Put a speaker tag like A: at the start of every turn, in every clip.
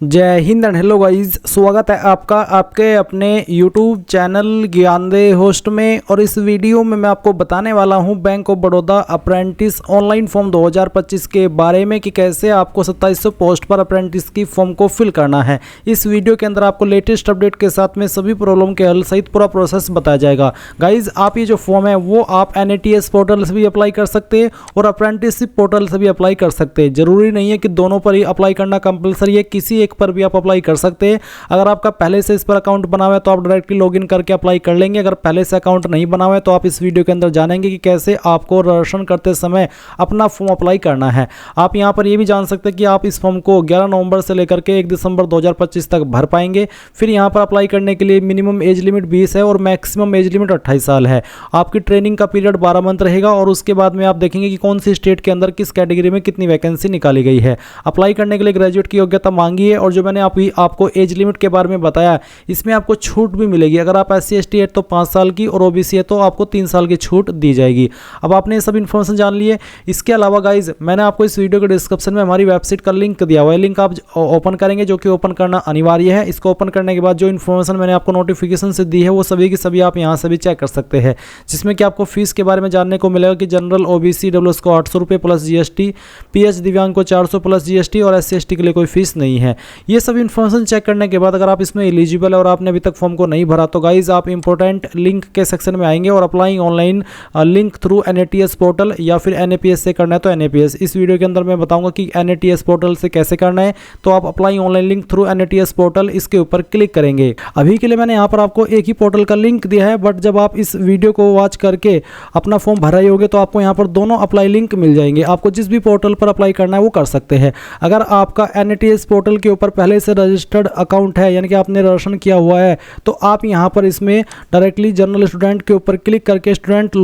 A: जय Hind and hello guys, स्वागत है आपका आपके अपने YouTube चैनल ज्ञानदेह होस्ट में। और इस वीडियो में मैं आपको बताने वाला हूं bank of Baroda apprentice online form 2025 के बारे में कि कैसे आपको 2700 पोस्ट पर अप्रेंटिस की फॉर्म को फिल करना है। इस वीडियो के अंदर आपको लेटेस्ट अपडेट के साथ में सभी प्रॉब्लम के हल सहित पूरा प्रोसेस बताया जाएगा। गाइज, आप ये जो फॉर्म है वो आप NATS पोर्टल से भी अप्लाई कर सकते हैं और अप्रेंटिसशिप पोर्टल से भी अप्लाई कर सकते हैं। जरूरी नहीं है कि दोनों पर ही अप्लाई करना कंपलसरी है, किसी पर भी आप अप्लाई कर सकते हैं। अगर आपका पहले से इस पर अकाउंट बना हुआ है तो आप डायरेक्टली लॉगिन करके अप्लाई कर लेंगे। अगर पहले से अकाउंट नहीं बना हुआ है तो आप इस वीडियो के अंदर जानेंगे कि कैसे आपको रजिस्ट्रेशन करते समय अपना फॉर्म अप्लाई करना है। आप यहां पर यह भी जान सकते हैं कि आप इस फॉर्म को 11 नवंबर से लेकर के 1 दिसंबर 2025 तक भर पाएंगे। फिर यहां पर अप्लाई करने के लिए मिनिमम एज लिमिट 20 है और मैक्सिमम एज लिमिट 28 साल है। आपकी ट्रेनिंग का पीरियड 12 मंथ रहेगा और उसके बाद में आप देखेंगे कि कौन सी स्टेट के अंदर किस कैटेगरी में कितनी वैकेंसी निकाली गई है। अप्लाई करने के लिए ग्रेजुएट की योग्यता मांगी है और जो मैंने आपको एज लिमिट के बारे में बताया, इसमें आपको छूट भी मिलेगी। अगर आप SC ST है तो 5 साल की और OBC है तो आपको 3 साल की छूट दी जाएगी। अब आपने ये सब इन्फॉर्मेशन जान लिए। इसके अलावा गाइज, मैंने आपको इस वीडियो के डिस्क्रिप्शन में हमारी वेबसाइट का लिंक दिया हुआ है। लिंक आप ओपन करेंगे, जो कि ओपन करना अनिवार्य है। इसको ओपन करने के बाद जो इन्फॉर्मेशन मैंने आपको नोटिफिकेशन से दी है वो सभी की सभी आप यहाँ से भी चेक कर सकते हैं, जिसमें कि आपको फीस के बारे में जानने को मिलेगा कि जनरल OBC WS को 800 रुपये प्लस GST, PH दिव्यांग को 400 प्लस GST और SC ST के लिए कोई फीस नहीं है। ये सब इन्फॉर्मेशन चेक करने के बाद अगर आप इसमें एलिजिबल है और आपने अभी तक फॉर्म को नहीं भरा तो गाइज आप इंपॉर्टेंट लिंक के सेक्शन में आएंगे और applying online link through NATS portal या फिर NAPS से करना है तो NAPS। इस वीडियो के अंदर मैं बताऊंगा कि NATS पोर्टल से कैसे करना है। तो आप applying online link through NATS portal, इसके ऊपर क्लिक करेंगे। अभी के लिए मैंने यहाँ पर आपको एक ही पोर्टल का लिंक दिया है, बट जब आप इस वीडियो को वॉच करके अपना फॉर्म भर रहे होगे तो आपको यहाँ पर दोनों अप्लाई लिंक मिल जाएंगे। आपको जिस भी पोर्टल पर अप्लाई करना है वो कर सकते हैं। अगर आपका NATS पोर्टल के ऊपर पहले से रजिस्टर्ड अकाउंट है, यानी कि आपने रजिस्ट्रेशन किया हुआ है, तो आप यहां पर इसमें डायरेक्टली जनरल स्टूडेंट के ऊपर क्लिक करके स्टूडेंट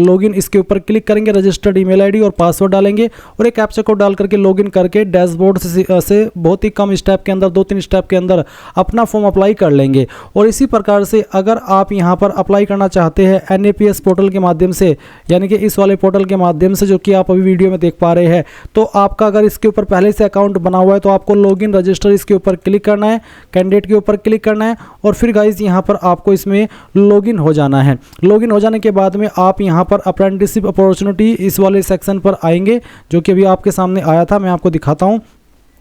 A: लॉगिन इसके ऊपर क्लिक करेंगे, रजिस्टर्ड ईमेल आईडी और पासवर्ड डालेंगे और एक कैप्चा कोड डाल करके लॉगिन करके डैशबोर्ड से बहुत ही कम स्टेप के अंदर 2-3 स्टेप के अंदर अपना फॉर्म अप्लाई कर लेंगे। और इसी प्रकार से अगर आप यहां पर अप्लाई करना चाहते हैं NAPS पोर्टल के माध्यम से, यानी कि इस वाले पोर्टल के माध्यम से जो कि आप अभी वीडियो में देख पा रहे हैं, तो आपका अगर इसके ऊपर पहले से अकाउंट बना हुआ है तो आपको लॉगिन रजिस्टर इसके ऊपर क्लिक करना है, कैंडिडेट के ऊपर क्लिक करना है और फिर गाइज यहाँ पर आपको इसमें लॉगिन हो जाना है। लॉगिन हो जाने के बाद में आप यहाँ पर अप्रेंटिसशिप अपॉर्चुनिटी इस वाले सेक्शन पर आएंगे, जो कि अभी आपके सामने आया था। मैं आपको दिखाता हूँ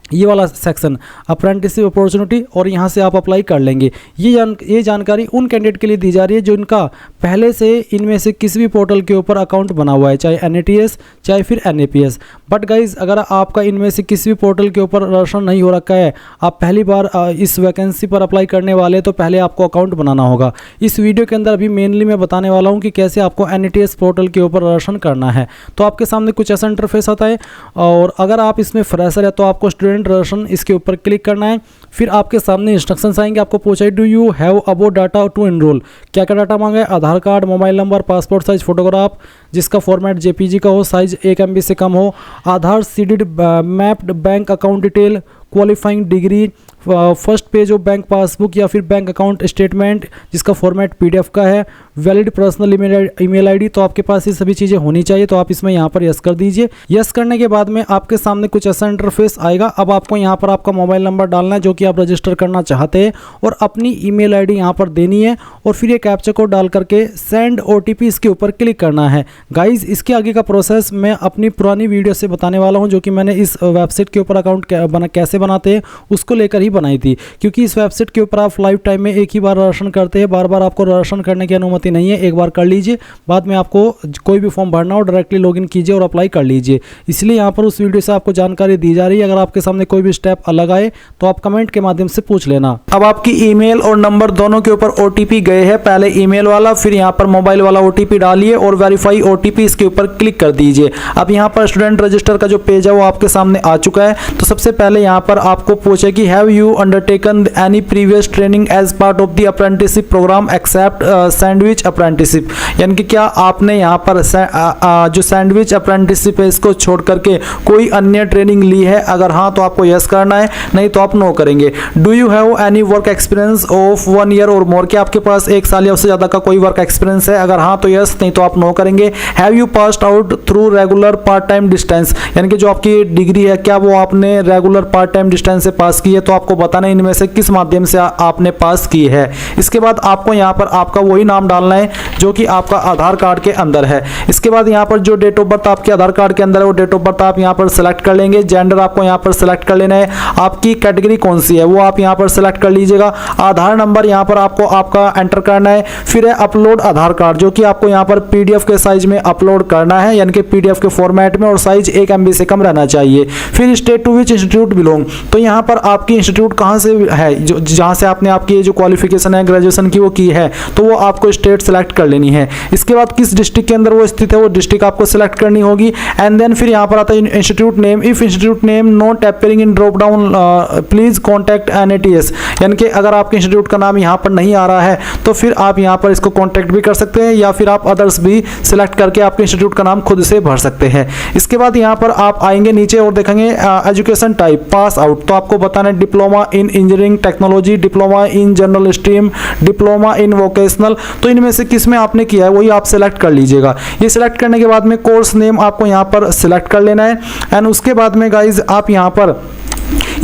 A: ये वाला सेक्शन अप्रेंटिसशिप अपॉर्चुनिटी, और यहाँ से आप अप्लाई कर लेंगे। ये जानकारी उन कैंडिडेट के लिए दी जा रही है जो इनका पहले से इनमें से किसी भी पोर्टल के ऊपर अकाउंट बना हुआ है, चाहे NATS चाहे फिर NAPS। बट गाइज, अगर आपका इनमें से किसी भी पोर्टल के ऊपर रजिस्ट्रेशन नहीं हो रखा है, आप पहली बार इस वैकेंसी पर अप्लाई करने वाले, तो पहले आपको अकाउंट बनाना होगा। इस वीडियो के अंदर अभी मेनली मैं बताने वाला हूँ कि कैसे आपको NATS पोर्टल के ऊपर रजिस्ट्रेशन करना है। तो आपके सामने कुछ ऐसा इंटरफेस आता है और अगर आप इसमें फ्रेशर है तो आपको स्टूडेंट रजिस्ट्रेशन इसके ऊपर क्लिक करना है। फिर आपके सामने इंस्ट्रक्शंस आएंगे। आपको पूछा है do you have above data to enrol, क्या क्या डाटा मांगा है? Aadhaar card, mobile number, passport size photograph जिसका फॉर्मेट JPG का हो, साइज 1 MB से कम हो, Aadhaar seeded mapped bank account detail, qualifying degree, first page of bank passbook या फिर बैंक अकाउंट स्टेटमेंट जिसका फॉर्मेट PDF का है, वैलिड पर्सनल ईमेल आईडी। तो आपके पास ये सभी चीज़ें होनी चाहिए, तो आप इसमें यहाँ पर यस कर दीजिए। यस करने के बाद में आपके सामने कुछ ऐसा इंटरफेस आएगा। अब आपको यहाँ पर आपका मोबाइल नंबर डालना है जो कि आप रजिस्टर करना चाहते हैं और अपनी ईमेल आईडी यहाँ पर देनी है और फिर ये कैप्चा कोड डाल करके सेंड OTP इसके ऊपर क्लिक करना है। गाइज, इसके आगे का प्रोसेस मैं अपनी पुरानी वीडियो से बताने वाला हूँ, जो कि मैंने इस वेबसाइट के ऊपर अकाउंट कैसे बनाते हैं उसको लेकर ही बनाई थी, क्योंकि इस वेबसाइट के ऊपर आप लाइफ टाइम में एक ही बार रजिस्ट्रेशन करते हैं, बार बार आपको रजिस्ट्रेशन करने की अनुमति नहीं है। एक बार कर लीजिए, बाद में आपको कोई भी फॉर्म भरना हो डायरेक्टली लॉगिन कीजिए और अप्लाई कर लीजिए। इसलिए यहाँ पर उस वीडियो से आपको जानकारी दी जा रही है। अगर आपके सामने कोई भी स्टेप अलग आए तो आप कमेंट के माध्यम से पूछ लेना। अब आपकी ईमेल और नंबर दोनों के ऊपर OTP गए हैं, पहले ईमेल वाला फिर यहाँ पर मोबाइल वाला OTP डालिए और वेरीफाई OTP इसके ऊपर क्लिक कर दीजिए। अब यहाँ पर स्टूडेंट रजिस्टर का जो पेज है वो आपके सामने आ चुका है। तो सबसे पहले यहाँ पर आपको पूछे कि have you undertaken any previous training as part of the apprenticeship program except sandwich apprenticeship, यानी कि क्या आपने यहाँ पर जो सैंडविच अप्रेंटिसशिप है इसको छोड़ करके कोई अन्य ट्रेनिंग ली है? अगर हाँ तो आपको यस करना है, नहीं तो आप नो करेंगे। Do you have any work experience of 1 year और मोर, क्या आपके पास 1 साल या उससे ज़्यादा का कोई वर्क एक्सपीरियंस है? अगर हाँ तो यस, नहीं तो आप नो करेंगे। Have you passed out through regular part time distance, यानी कि जो आपकी डिग्री है क्या वो आपने रेगुलर पार्ट टाइम डिस्टेंस से पास की है? तो आप आपको बताना है इनमें से किस माध्यम से आपने पास की है। इसके बाद आपको यहाँ पर आपका वही नाम डालना है जो कि आपका आधार कार्ड के अंदर है। इसके बाद यहाँ पर जो डेट ऑफ बर्थ आपके आधार कार्ड के अंदर है वो डेट ऑफ बर्थ आप यहाँ पर सेलेक्ट कर लेंगे। जेंडर आपको यहाँ पर सेलेक्ट कर लेना है, आपकी कैटेगरी कौन सी है वो आप यहाँ पर सेलेक्ट कर लीजिएगा। आधार नंबर यहाँ पर आपको आपका एंटर करना है। फिर है अपलोड आधार कार्ड, जो कि आपको यहाँ पर पीडीएफ के साइज में अपलोड करना है, यानी कि पीडीएफ के फॉर्मेट में, और साइज 1 MB से कम रहना चाहिए। फिर state to which institute belong, तो यहाँ पर आपकी इंस्टीट्यूट कहाँ से है, जो जहाँ से आपने आपकी जो क्वालिफिकेशन है ग्रेजुएशन की वो की है, तो वो आपको स्टेट सेलेक्ट कर लेनी है। इसके बाद किस डिस्ट्रिक्ट के अंदर वो स्थित है वो डिस्ट्रिक्ट आपको सेलेक्ट करनी होगी। एंड देन फिर यहाँ पर आता है institute name. If institute name not appearing in drop down please contact NATS, यानी कि अगर आपके इंस्टीट्यूट का नाम यहाँ पर नहीं आ रहा है तो फिर आप यहाँ पर इसको कॉन्टैक्ट भी कर सकते हैं, या फिर आप अदर्स भी सिलेक्ट करके आपके इंस्टीट्यूट का नाम खुद से भर सकते हैं। इसके बाद यहाँ पर आप आएंगे नीचे और देखेंगे एजुकेशन टाइप पास आउट, तो आपको बताना है diploma in engineering technology, diploma in general stream, diploma in vocational, तो इनमें से किस में आपने किया है वही आप सेलेक्ट कर लीजिएगा। ये सिलेक्ट करने के बाद में कोर्स नेम आपको यहाँ पर सिलेक्ट कर लेना है। एंड उसके बाद में गाइज आप यहाँ पर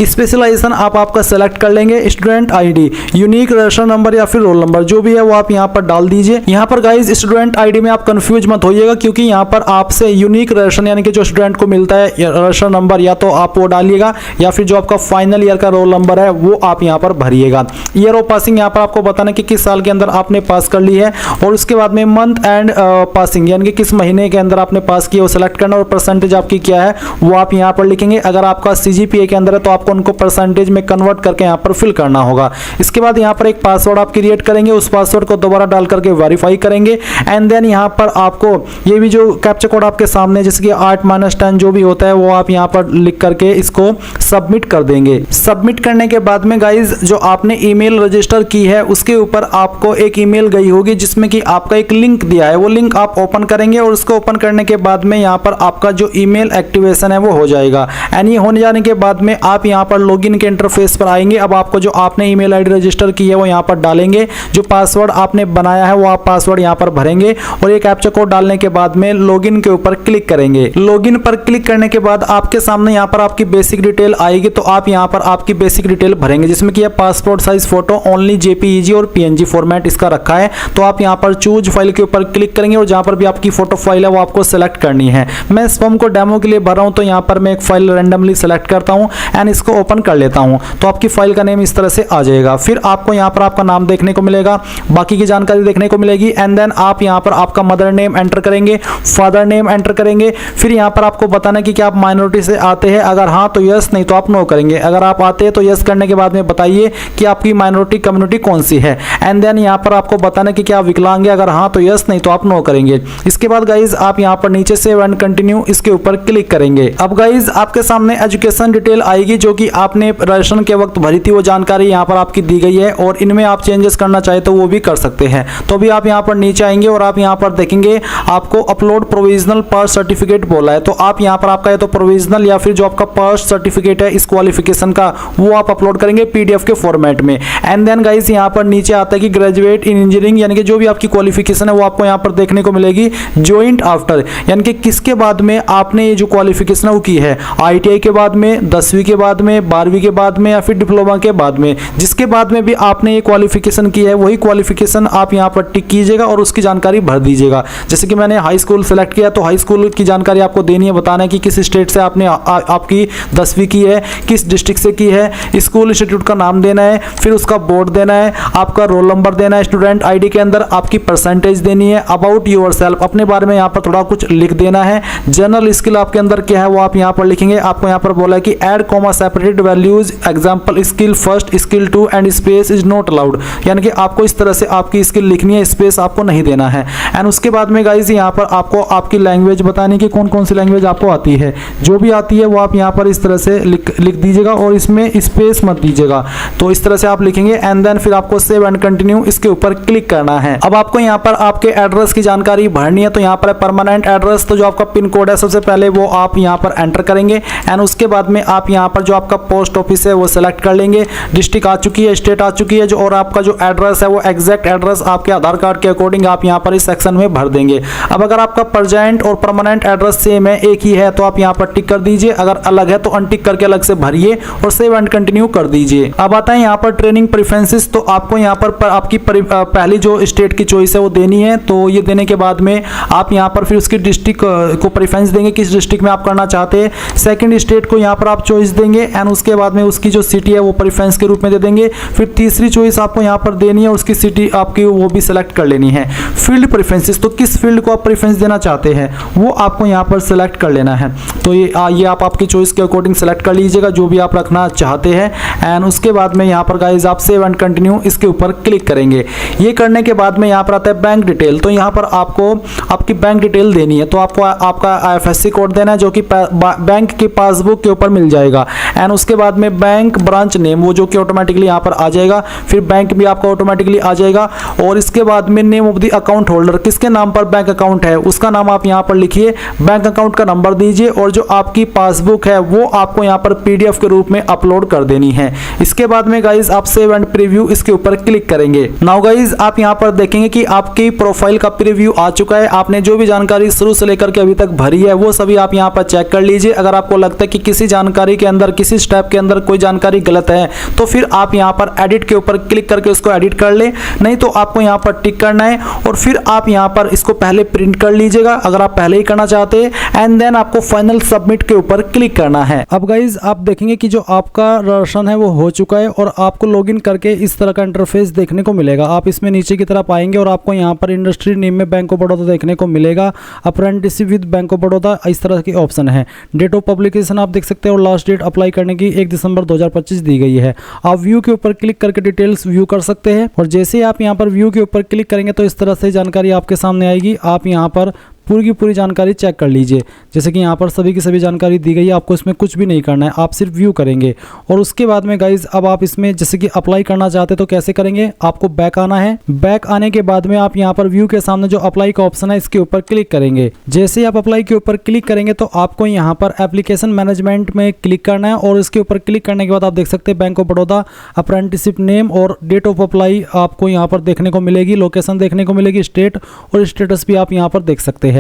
A: स्पेशलाइजेशन आप आपका सेलेक्ट कर लेंगे। Student ID, unique register number या फिर रोल नंबर जो भी है वो आप यहाँ पर डाल दीजिए। यहाँ पर गाइज स्टूडेंट आईडी में आप कंफ्यूज मत होइएगा, क्योंकि यहाँ पर आपसे यूनिक रजिस्टर यानी कि जो स्टूडेंट को मिलता है रजिस्टर नंबर या तो आप वो डालिएगा, या फिर जो आपका फाइनल ईयर का रोल नंबर है वो आप यहाँ पर भरिएगा। ईयर ऑफ पासिंग यहाँ पर आपको बताना कि किस साल के अंदर आपने पास कर ली है, और उसके बाद में मंथ एंड पासिंग यानी कि किस महीने के अंदर आपने पास किया वो सेलेक्ट करना, और परसेंटेज आपकी क्या है वो आप यहाँ पर लिखेंगे। अगर आपका CGPA के अंदर है तो आपको उनको परसेंटेज में कन्वर्ट करके यहाँ पर फिल करना होगा। इसके बाद यहाँ पर एक पासवर्ड आप क्रिएट करेंगे, उस पासवर्ड को दोबारा डाल करके वेरीफाई करेंगे। एंड देन यहाँ पर आपको ये भी जो कैप्चा कोड आपके सामने जैसे कि 8-10 जो भी होता है वो आप यहाँ पर लिख करके इसको सबमिट कर देंगे। सबमिट करने के बाद में गाइज जो आपने ईमेल रजिस्टर की है उसके ऊपर आपको एक ईमेल गई होगी जिसमें कि आपका एक लिंक दिया है, वो लिंक आप ओपन करेंगे, और उसको ओपन करने के बाद में यहाँ पर आपका जो ईमेल एक्टिवेशन है वो हो जाएगा। एंड ये होने जाने के बाद में आप यहाँ पर लॉगिन के इंटरफेस पर आएंगे। अब आपको जो आपने ईमेल आईडी रजिस्टर की है वो यहाँ पर डालेंगे, जो पासवर्ड आपने बनाया है वो आप पासवर्ड यहाँ पर भरेंगे, और ये कैप्चा कोड डालने के बाद में लॉगिन के ऊपर क्लिक करेंगे। लॉगिन पर क्लिक करने के बाद आपके सामने यहाँ पर आपकी बेसिक डिटेल आएगी, तो आप यहाँ पर आपकी बेसिक डिटेल भरेंगे, जिसमें कि passport size photo only JPEG और PNG फॉर्मेट इसका रखा है। तो आप यहाँ पर चूज फाइल के ऊपर क्लिक करेंगे, और जहाँ पर भी आपकी फोटो फाइल है वो आपको सेलेक्ट करनी है। मैं इस फॉर्म को डेमो के लिए भर रहा हूँ, तो यहाँ पर मैं एक फाइल रैंडमली सेलेक्ट करता हूँ एंड इसको ओपन कर लेता हूँ, तो आपकी फाइल का नेम इस तरह से आ जाएगा। फिर आपको यहाँ पर आपका नाम देखने को मिलेगा, बाकी की जानकारी देखने को मिलेगी। एंड देन आप यहाँ पर आपका मदर नेम एंटर करेंगे, फादर नेम एंटर करेंगे। फिर यहाँ पर आपको बताना कि क्या आप माइनॉरिटी से आते हैं, अगर हाँ तो यस, नहीं तो आप नो करेंगे। अगर आप आते हैं तो यस करने के बाद में बताइए कि आपकी माइनॉरिटी कम्युनिटी कौन सी है। एंड देन यहाँ पर आपको बताना कि क्या आप विकलांग है, अगर हाँ तो यस, नहीं तो आप नो करेंगे। इसके बाद गाइज आप यहाँ पर नीचे से एंड कंटिन्यू इसके ऊपर क्लिक करेंगे। अब गाइज आपके सामने एजुकेशन डिटेल आएगी, जो कि आपने रजिस्ट्रेशन के वक्त भरी थी वो जानकारी यहाँ पर आपकी दी गई है, और इनमें आप चेंजेस करना चाहे तो वो भी कर सकते हैं। तो भी आप यहाँ पर नीचे आएंगे और आप यहाँ पर देखेंगे आपको अपलोड प्रोविजनल पास सर्टिफिकेट बोला है, तो आप यहाँ पर आपका या तो प्रोविजनल या फिर जो आपका पास सर्टिफिकेट है इस क्वालिफिकेशन का वो आप अपलोड करेंगे PDF के फॉर्मेट में। एंड देन गाइस यहाँ पर नीचे आता है कि ग्रेजुएट इन इंजीनियरिंग, यानी कि जो भी आपकी क्वालिफिकेशन है वो आपको यहाँ पर देखने को मिलेगी। जॉइंट आफ्टर, यानी कि किसके बाद में आपने ये जो क्वालिफिकेशन है वो की है, ITI के बाद में, 10वीं के बाद में, 12वीं के बाद में, या फिर डिप्लोमा के बाद में, जिसके बाद में भी आपने ये क्वालिफिकेशन की है वही क्वालिफिकेशन आप यहाँ पर टिक कीजिएगा और उसकी जानकारी भर दीजिएगा। जैसे कि मैंने हाई स्कूल सेलेक्ट किया, तो हाई स्कूल की जानकारी आपको देनी है, बताना है कि किस स्टेट से आपने आपकी 10वीं की है, किस डिस्ट्रिक्ट से की है, स्कूल इंस्टीट्यूट का नाम देना है, फिर उसका बोर्ड देना है, आपका रोल नंबर देना है, स्टूडेंट आईडी के अंदर आपकी परसेंटेज देनी है, अबाउट योर सेल्फ अपने बारे में यहाँ पर थोड़ा कुछ लिख देना है, जनरल स्किल आपके अंदर क्या है वो आप यहाँ पर लिखेंगे। आपको यहाँ पर बोला है कि add comma separated values, example skill first, skill 2 and space is not allowed, यानी कि आपको इस तरह से आपकी स्किल लिखनी है, स्पेस आपको नहीं देना है। एंड उसके बाद में गाइज यहाँ पर आपको आपकी लैंग्वेज बतानी कि कौन कौन सी लैंग्वेज आपको आती है, जो भी आती है वो आप यहाँ पर इस तरह से लिख दीजिएगा और इसमें स्पेस मत दीजिएगा, तो इस तरह से आप लिखेंगे। एंड देन फिर आपको सेव एंड कंटिन्यू इसके ऊपर क्लिक करना है। अब आपको यहाँ पर आपके एड्रेस की जानकारी भरनी है, तो यहाँ पर परमानेंट एड्रेस, तो जो आपका पिन कोड है सबसे पहले वो आप यहाँ पर एंटर करेंगे। एंड उसके बाद में आप यहाँ पर जो आपका पोस्ट ऑफिस है वो सिलेक्ट कर लेंगे, डिस्ट्रिक्ट आ चुकी है, स्टेट आ चुकी है जो, और आपका जो एड्रेस है वो एग्जैक्ट एड्रेस आपके आधार कार्ड के अकॉर्डिंग आप यहाँ पर इस सेक्शन में भर देंगे। अब अगर आपका प्रेजेंट और परमानेंट एड्रेस सेम है, एक ही है, तो आप यहाँ पर टिक कर दीजिए, अगर अलग है तो अनटिक करके अलग से भरिए और सेव एंड कंटिन्यू कर दीजिए। अब आता है यहाँ पर ट्रेनिंग प्रेफरेंसेस, तो आपको यहाँ पर आपकी पहली जो स्टेट की चॉइस है वो देनी है। तो ये देने के बाद में आप यहाँ पर फिर उसकी डिस्ट्रिक्ट को प्रेफरेंस देंगे, किस डिस्ट्रिक्ट में आप करना चाहते हैं। सेकंड स्टेट को यहाँ पर आप चॉइस देंगे एंड उसके बाद में उसकी जो सिटी है वो प्रेफरेंस के रूप में दे देंगे। फिर तीसरी चॉइस आपको यहाँ पर देनी है, उसकी सिटी आपकी वो भी सिलेक्ट कर लेनी है। फील्ड प्रेफरेंसेस, तो किस फील्ड को आप प्रेफरेंस देना चाहते हैं वो आपको यहाँ पर सिलेक्ट कर लेना है। तो ये आप आपकी चॉइस के अकॉर्डिंग सेलेक्ट कर लीजिएगा जो भी आप रखना चाहते हैं एंड उसके बाद में यहाँ पर गाइज आप सेव एंड कंटिन्यू इसके ऊपर क्लिक करेंगे। ये करने के बाद में यहाँ पर आता है बैंक डिटेल, तो यहाँ पर आपको आपकी बैंक डिटेल देनी है। तो आपको आपका IFSC कोड देना है जो कि बैंक की पासबुक के ऊपर मिल जाएगा एंड उसके बाद में बैंक ब्रांच नेम वो जो कि ऑटोमेटिकली यहाँ पर आ जाएगा, फिर बैंक भी आपका ऑटोमेटिकली आ जाएगा और इसके बाद में name of the account holder, किसके नाम पर बैंक अकाउंट है उसका नाम आप यहाँ पर लिखिए, बैंक अकाउंट का नंबर दीजिए और जो आपकी पासबुक है वो आपको यहाँ पर PDF के रूप में अपलोड कर देनी है। इसके बाद में गाइज आप सेव एंड प्रीव्यू इसके ऊपर क्लिक करेंगे। नाउ गाइज आप यहाँ पर देखेंगे कि आपकी प्रोफाइल का प्रीव्यू आ चुका है। आपने जो भी जानकारी शुरू से लेकर के अभी तक भरी है वो सभी आप यहाँ पर चेक कर लीजिए। अगर आपको लगता है कि किसी जानकारी के अंदर, किसी स्टेप के अंदर कोई जानकारी गलत है तो फिर आप यहाँ पर एडिट के ऊपर क्लिक करके उसको एडिट कर ले, नहीं तो आपको यहाँ पर टिक करना है और फिर आप यहाँ पर इसको पहले प्रिंट कर लीजिएगा अगर आप पहले ही करना चाहते हैं एंड देन आपको फाइनल सबमिट के ऊपर क्लिक करना है। अब गाइज आप देखेंगे कि जो आपका राशन है वो हो चुका है और आपको लॉगिन करके इस तरह का इंटरफेस देखने को मिलेगा। आप इसमें नीचे की तरफ आएंगे और आपको यहाँ पर इंडस्ट्री नेम में बैंक ऑफ बड़ौदा देखने को मिलेगा, apprenticeship with bank of Baroda, इस तरह के ऑप्शन है। डेट ऑफ पब्लिकेशन आप देख सकते हैं और लास्ट डेट अप्लाई करने की 1 दिसंबर 2025 दी गई है। आप व्यू के ऊपर क्लिक करके डिटेल्स व्यू कर सकते हैं और जैसे ही आप यहाँ पर व्यू के ऊपर क्लिक करेंगे तो इस तरह से जानकारी आपके सामने आएगी। आप यहाँ पर पूरी की पूरी जानकारी चेक कर लीजिए, जैसे कि यहाँ पर सभी की सभी जानकारी दी गई है। आपको इसमें कुछ भी नहीं करना है, आप सिर्फ व्यू करेंगे और उसके बाद में गाइज अब आप इसमें जैसे कि अप्लाई करना चाहते तो कैसे करेंगे, आपको बैक आना है। बैक आने के बाद में आप यहाँ पर व्यू के सामने जो अप्लाई का ऑप्शन है इसके ऊपर क्लिक करेंगे। जैसे ही आप अप्लाई के ऊपर क्लिक करेंगे तो आपको यहाँ पर एप्लीकेशन मैनेजमेंट में क्लिक करना है और इसके ऊपर क्लिक करने के बाद आप देख सकते हैं bank of Baroda, apprenticeship name और डेट ऑफ अप्लाई आपको यहाँ पर देखने को मिलेगी, लोकेशन देखने को मिलेगी, स्टेट और स्टेटस भी आप यहाँ पर देख सकते हैं।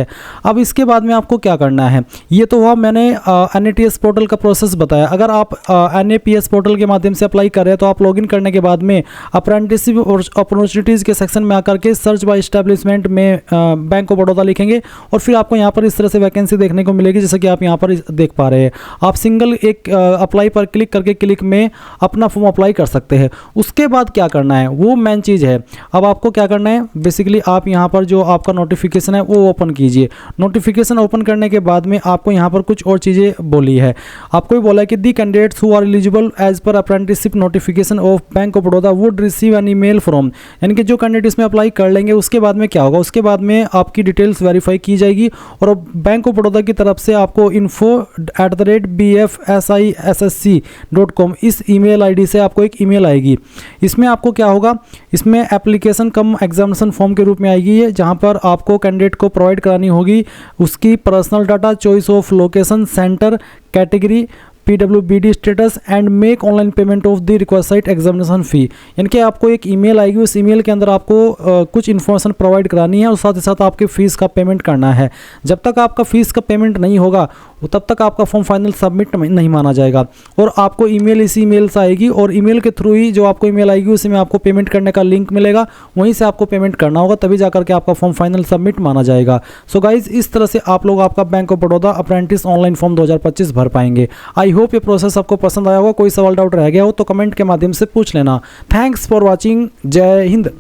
A: अब इसके बाद में आपको क्या करना है, ये तो हुआ मैंने NATS पोर्टल का प्रोसेस बताया। अगर आप NAPS पोर्टल के माध्यम से अप्लाई कर रहे हैं तो आप लॉगिन करने के बाद में अप्रेंटिसशिप और अपॉर्चुनिटीज़ के सेक्शन में आकर के सर्च बाय एस्टेब्लिशमेंट में बैंक ऑफ बड़ौदा लिखेंगे और फिर आपको यहाँ पर इस तरह से वैकेंसी देखने को मिलेगी जैसे कि आप यहाँ पर देख पा रहे हैं। आप सिंगल एक अप्लाई पर क्लिक करके क्लिक में अपना फॉर्म अप्लाई कर सकते हैं। उसके बाद क्या करना है वो मेन चीज़ है। अब आपको क्या करना है, बेसिकली आप यहाँ पर जो आपका नोटिफिकेशन है वो ओपन कीजिए। नोटिफिकेशन ओपन करने के बाद में आपको यहाँ पर कुछ और चीज़ें बोली है। आपको भी बोला है कि the candidates who are eligible as per apprenticeship notification of Bank of Baroda would receive an email from, यानी कि जो कैंडिडेट इसमें अप्लाई कर लेंगे उसके बाद में क्या होगा, उसके बाद में आपकी डिटेल्स वेरीफाई की जाएगी और बैंक ऑफ बड़ौदा की तरफ से आपको info@bfsissc.com इस ईमेल आईडी से आपको एक ईमेल आएगी। इसमें आपको क्या होगा, इसमें एप्लीकेशन कम एग्जामिनेशन फॉर्म के रूप में आएगी है जहाँ पर आपको कैंडिडेट को प्रोवाइड करानी होगी उसकी personal data, choice of location, centre, category, PWBD status and make online payment of the request examination फ़ी। यानी कि आपको एक ईमेल आएगी, उस ईमेल के अंदर आपको कुछ इन्फॉर्मेशन प्रोवाइड करानी है और साथ ही साथ आपके फ़ीस का पेमेंट करना है। जब तक आपका फ़ीस का पेमेंट नहीं होगा तब तक आपका फॉर्म फाइनल सबमिट नहीं माना जाएगा और आपको ईमेल इसी ईमेल से आएगी और ईमेल के थ्रू ही जो आपको ईमेल आएगी उसी में आपको पेमेंट करने का लिंक मिलेगा, वहीं से आपको पेमेंट करना होगा, तभी जाकर के आपका फॉर्म फाइनल सबमिट माना जाएगा। सो गाइज इस तरह से आप लोग आपका bank of Baroda apprentice online form 2025 भर पाएंगे। आई होप ये प्रोसेस आपको पसंद आया होगा। कोई सवाल डाउट रह गया हो तो कमेंट के माध्यम से पूछ लेना। Thanks for watching. जय हिंद।